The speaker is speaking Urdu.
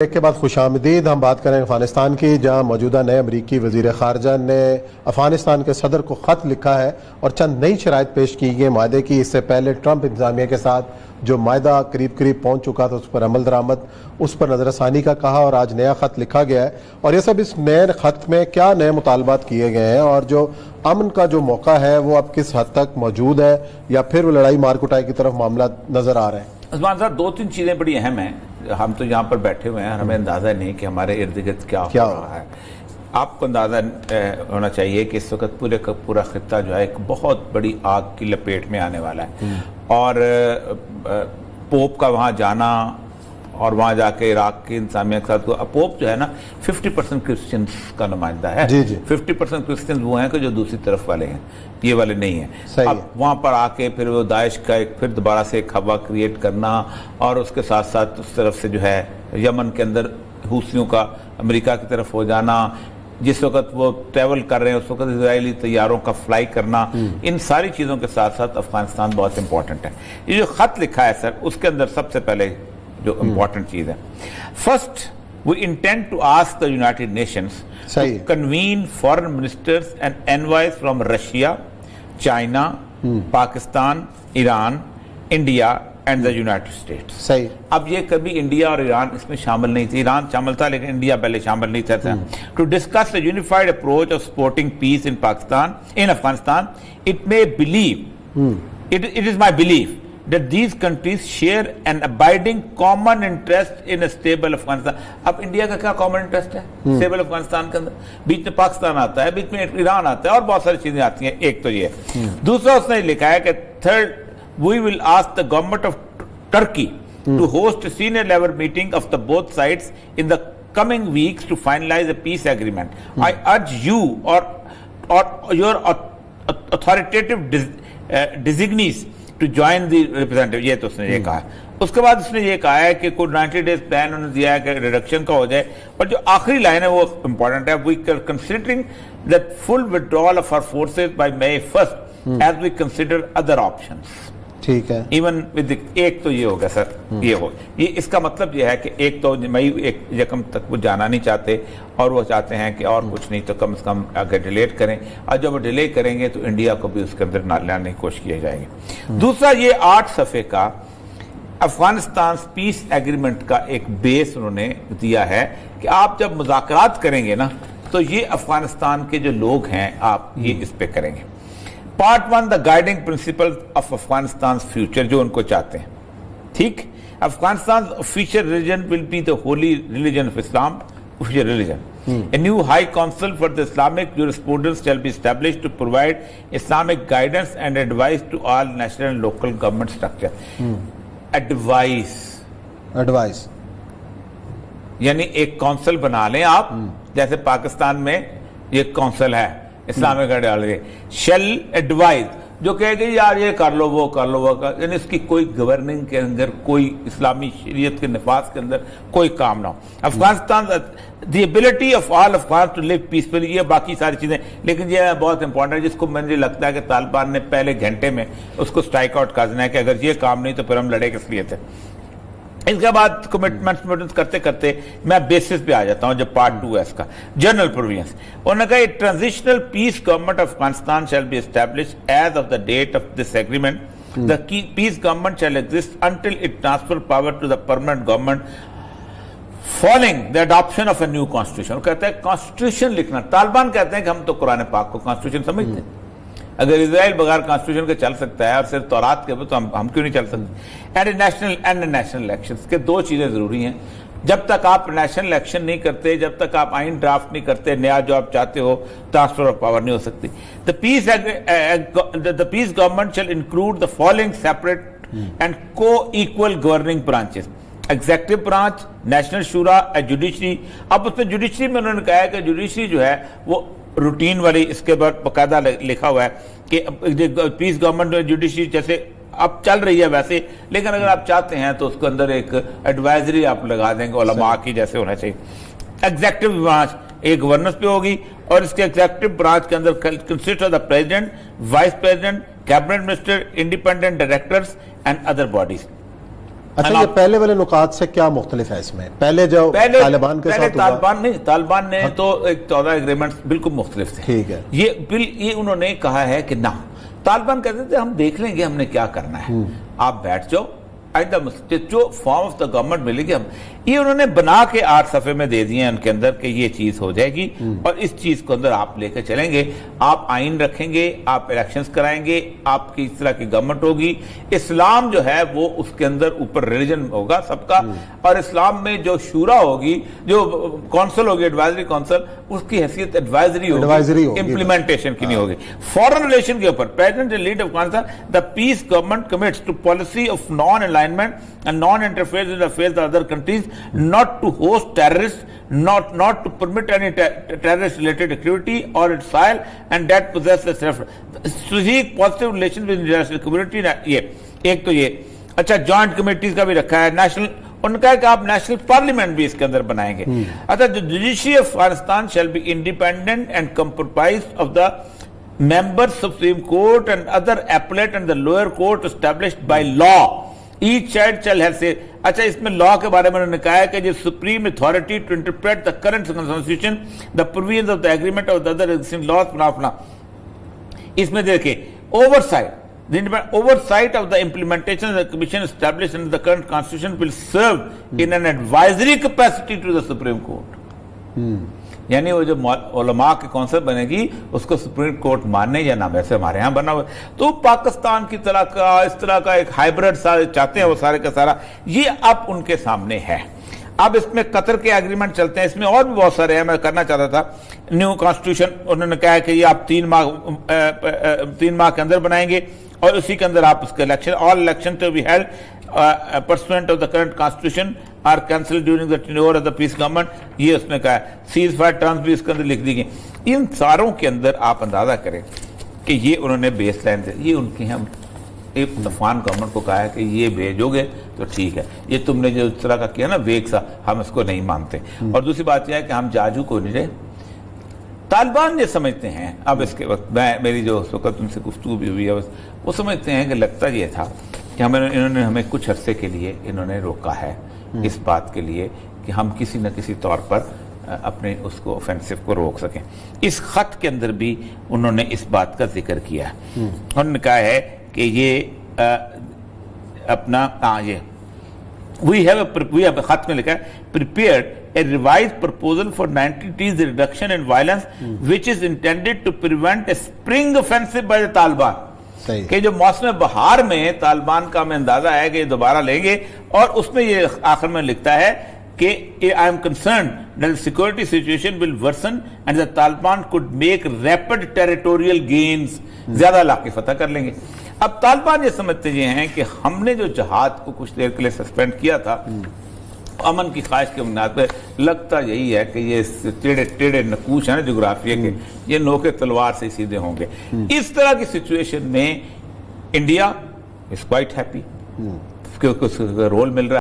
ایک کے بعد خوش آمدید ہم بات کریں افغانستان کی، جہاں موجودہ نئے امریکی وزیر خارجہ نے افغانستان کے صدر کو خط لکھا ہے اور چند نئی شرائط پیش کی گئی معاہدے کی۔ اس سے پہلے ٹرمپ انتظامیہ کے ساتھ جو معاہدہ قریب پہنچ چکا تھا اس پر عمل درآمد، اس پر نظر ثانی کا کہا، اور آج نیا خط لکھا گیا ہے۔ اور یہ سب اس نئے خط میں کیا نئے مطالبات کیے گئے ہیں اور جو امن کا جو موقع ہے وہ اب کس حد تک موجود ہے، یا پھر وہ لڑائی مار کٹائی کی طرف معاملات نظر آ رہے ہیں؟ عثمان صاحب، دو تین چیزیں بڑی اہم ہیں۔ ہم تو یہاں پر بیٹھے ہوئے ہیں، ہمیں اندازہ نہیں کہ ہمارے ارد گرد کیا ہو رہا ہے۔ آپ کو اندازہ ہونا چاہیے کہ اس وقت پورا خطہ جو ہے ایک بہت بڑی آگ کی لپیٹ میں آنے والا ہے، اور پوپ کا وہاں جانا اور وہاں جا کے عراق کی انتظامیہ کے ساتھ، پوپ جو ہے نا 50% کرسچنز کا نمائندہ ہے۔ 50% کرسچنز وہ ہیں کہ جو دوسری طرف والے ہیں، یہ والے نہیں ہیں۔ اب وہاں پر آ کے پھر وہ داعش کا پھر دوبارہ سے ایک ہوا کریٹ کرنا، اور اس کے ساتھ ساتھ اس طرف سے جو ہے یمن کے اندر حوثیوں کا امریکہ کی طرف ہو جانا، جس وقت وہ ٹریول کر رہے ہیں اس وقت اسرائیلی طیاروں کا فلائی کرنا، ان ساری چیزوں کے ساتھ ساتھ افغانستان بہت امپورٹنٹ ہے۔ یہ جو خط لکھا ہے سر، اس کے اندر سب سے پہلے جو امپورٹنٹ چیز ہے، first we intend to ask the United Nations to convene foreign ministers and envoys from Russia, China, Pakistan, Iran, India and the United States۔ صحیح۔ اب یہ کبھی انڈیا اور ایران اس میں شامل نہیں تھی، ایران شامل تھا لیکن انڈیا پہلے شامل نہیں تھا۔ To discuss a unified approach of supporting peace in Afghanistan, it may believe, it is my belief that these countries share an abiding common interest in a stable Afghanistan۔ اب انڈیا کا کیا common interest ہے stable افغانستان کے اندر؟ بیچ میں پاکستان آتا ہے، بیچ میں ایران آتا ہے، اور بہت ساری چیزیں آتی ہیں۔ ایک تو یہ ہے۔ دوسرا اس نے لکھا ہے کہ third we will ask the government of Turkey to host a senior level meeting of the both sides in the coming weeks to finalize a peace agreement۔ I urge you or your authoritative designees to join the representative۔ یہ تو اس نے یہ کہا ہے۔ اس کے بعد اس نے یہ کہا ہے کہ کوئی 90 days پلان انہوں نے دیا ہے کہ ریڈکشن کا ہو جائے، اور جو آخری لائن ہے وہ امپورٹنٹ ہے۔ we are considering that full withdrawal of our forces by May 1st as we consider other options۔ ٹھیک ہے۔ ایون ود ایک تو یہ ہوگا سر، یہ ہو، یہ اس کا مطلب یہ ہے کہ ایک تو مئی 1 تک وہ جانا نہیں چاہتے، اور وہ چاہتے ہیں کہ اور کچھ نہیں تو کم از کم آگے ڈیلیٹ کریں، اور جب وہ ڈیلے کریں گے تو انڈیا کو بھی اس کے اندر لانے کی کوشش کی جائے گی۔ دوسرا، یہ 8 صفحے کا افغانستان پیس ایگریمنٹ کا ایک بیس انہوں نے دیا ہے کہ آپ جب مذاکرات کریں گے نا تو یہ افغانستان کے جو لوگ ہیں آپ یہ اس پہ کریں گے۔ Part 1، the guiding principle of Afghanistan future, جو ان کو چاہتے ہیں، ٹھیک۔ Afghanistan official religion will be the holy religion of Islam, official religion. A new high council for the Islamic jurisprudence shall be established to provide Islamic guidance and advice to all national and local government structure۔ Advice یعنی ایک کونسل بنا لیں آپ، جیسے پاکستان میں یہ کونسل ہے اسلامک آئیڈیالوجی، شیل ایڈوائز، جو کہے گی یار یہ کر لو وہ کر لو وہ کر، یعنی اس کی کوئی گورننگ کے اندر، کوئی اسلامی شریعت کے نفاذ کے اندر کوئی کام نہ ہو۔ Afghanistan the ability of all Afghan to live peacefully, یہ باقی ساری چیزیں، لیکن یہ بہت امپورٹنٹ ہے جس کو مجھے لگتا ہے کہ طالبان نے پہلے گھنٹے میں اس کو اسٹرائک آؤٹ کر دینا ہے کہ اگر یہ کام نہیں تو پھر ہم لڑے کس لیے تھے۔ اس کے بعد کمٹمنٹس کرتے کرتے میں بیسس پہ آ جاتا ہوں، جو پارٹ 2 ہے اس کا، جنرل پروویژنس۔ انہوں نے کہا transitional peace government of Afghanistan shall be establish as of the date of this agreement. The peace government shall exist until it transfer power to the permanent government following the adoption of a new constitution. وہ کہتا ہے کانسٹیٹیوشن لکھنا، طالبان کہتے ہیں کہ ہم تو قرآن پاک کو کانسٹیٹیوشن سمجھتے ہیں، اگر اسرائیل بغیر کانسٹیٹیوشن کے چل سکتا ہے اور صرف تورات کے تو ہم کیوں نہیں چل سکتے۔ اینڈ نیشنل الیکشنز کے 2 چیزیں ضروری ہیں۔ جب تک آپ نیشنل الیکشن نہیں کرتے، جب تک آپ آئین ڈرافٹ نہیں کرتے، نیا جو آپ چاہتے ہو، ٹرانسفر آف پاور نہیں ہو سکتی۔ The peace government shall include the following separate and co-equal governing branches: executive branch, national شورا، جوڈیشری۔ اب اس میں جوڈیشری میں انہوں نے کہا ہے کہ جوڈیشری جو ہے وہ روٹین والی، اس کے بعد باقاعدہ لکھا ہوا ہے کہ پیس گورنمنٹ میں جوڈیشری جیسے اب چل رہی ہے ویسے، لیکن اگر آپ چاہتے ہیں تو اس کے اندر ایک ایڈوائزری آپ لگا دیں گے علماء کی جیسے ہونا چاہیے۔ ایگزیکٹو برانچ ایک گورننس پہ ہوگی، اور اس کے ایگزیکٹو برانچ کے اندر consist of the president, vice president, cabinet minister, independent directors and other bodies. اچھا، یہ پہلے والے نکات سے کیا مختلف ہے اس میں؟ پہلے جو طالبان کے ساتھ طالبان نے تو ایک 14 اگریمنٹ بالکل مختلف تھے. ٹھیک ہے. یہ انہوں نے کہا ہے کہ نہ، طالبان کہتے تھے ہم دیکھ لیں گے ہم نے کیا کرنا ہے، آپ بیٹھ جاؤ، جو فارم آف دا گورنمنٹ ملے گی ہم. یہ انہوں نے بنا کے 8 صفحے میں دے دیے ہیں ان کے اندر کہ یہ چیز ہو جائے گی اور اس چیز کو اندر آپ لے کے چلیں گے، آپ آئین رکھیں گے، آپ الیکشنز کرائیں گے، آپ کی اس طرح کی گورنمنٹ ہوگی، اسلام جو ہے وہ اس کے اندر اوپر ریلیجن ہوگا سب کا، اور اسلام میں جو شورا ہوگی، جو کونسل ہوگی، ایڈوائزری کونسل، اس کی حیثیت ایڈوائزری ہوگی، امپلیمنٹیشن کی نہیں ہوگی. فورن ریلیشن کے اوپر president and leader of Afghanistan the peace government commits to policy of non alignment and non-interference in the affairs of other countries, not to host terrorists, not to permit any terrorist-related activity or assail and that possess a strategic positive relations with international community. یہ ایک تو یہ اچھا جوائنٹ کمیٹیز کا بھی رکھا ہے، نیشنل ان کا ہے کہ آپ نیشنل پارلیمنٹ بھی اس کے اندر بنائیں گے. اچھا the judiciary of Afghanistan shall be independent and comprised of the members of Supreme Court and other appellate and the lower court established by law. Each side shall have say. اچھا اس میں لا کے بارے میں انہوں نے کہا ہے کہ جو supreme authority to interpret the current constitution, the provisions of the agreement of the other existing laws, فلاں. اس میں دیکھیں oversight of the implementation of the commission established under the current constitution will serve in an advisory capacity to the Supreme Court. یعنی وہ جو علماء کی کونسل بنے گی اس کو سپریم کورٹ ماننے یا نہ، ویسے ہمارے ہاں بنا ہوا. تو پاکستان کی طرح کا اس طرح کا ایک ہائیبرڈ چاہتے ہیں وہ سارے کا سارا، یہ اب ان کے سامنے ہے. اب اس میں قطر کے ایگریمنٹ چلتے ہیں، اس میں اور بھی بہت سارے ہیں. میں کرنا چاہتا تھا نیو کانسٹیٹیوشن انہوں نے کہا ہے کہ یہ آپ 3 ماہ کے اندر بنائیں گے اور اسی کے اندر آپ اس کے election all election to be held pursuant of the current constitution are cancelled during the tenure of the peace government. یہ اس نے کہا ہے. سیز فائر ٹرمز بھی اس کے اندر لکھ دی گئی. ان ساروں کے اندر آپ اندازہ کریں کہ یہ انہوں نے بیس لائن دے، یہ ان کی ہم ایک افغان گورنمنٹ کو کہا ہے کہ یہ بھیجو گے تو ٹھیک ہے، یہ تم نے جو اس طرح کا کیا نا ویگ سا، ہم اس کو نہیں مانتے. اور دوسری بات یہ ہے کہ ہم جاجو کو نہیں رہے. طالبان یہ سمجھتے ہیں، اب اس کے وقت میری جو اس وقت ان سے گفتگو بھی ہوئی ہے وہ سمجھتے ہیں کہ لگتا یہ تھا کہ انہوں نے ہمیں کچھ عرصے کے لیے انہوں نے روکا ہے اس بات کے لیے کہ ہم کسی نہ کسی طور پر اپنے اس کو آفینسو کو روک سکیں. اس خط کے اندر بھی انہوں نے اس بات کا ذکر کیا ہے. انہوں نے کہا ہے کہ یہ اپنا we have خط میں لکھا ہے prepared a revised proposal for 90 days reduction in violence which is intended to prevent a spring offensive by the Taliban. کہ جو موسم بہار میں طالبان کا ہمیں اندازہ ہے کہ یہ دوبارہ لیں گے، اور اس میں یہ آخر میں لکھتا ہے کہ I am concerned that the security situation will worsen and the Taliban could make rapid territorial gains. زیادہ علاقے فتح کر لیں گے. اب طالبان یہ سمجھتے یہ ہیں کہ ہم نے جو جہاد کو کچھ دیر کے لیے سسپینڈ کیا تھا امن کی خواہش کے بنیاد پہ، لگتا یہی ہے کہ یہ ٹیڑے نقوش ہیں نا جغرافیہ کے، یہ نوکے تلوار سے سیدھے ہوں گے. اس طرح کی سچویشن میں India is quite happy, role مل رہا ہے.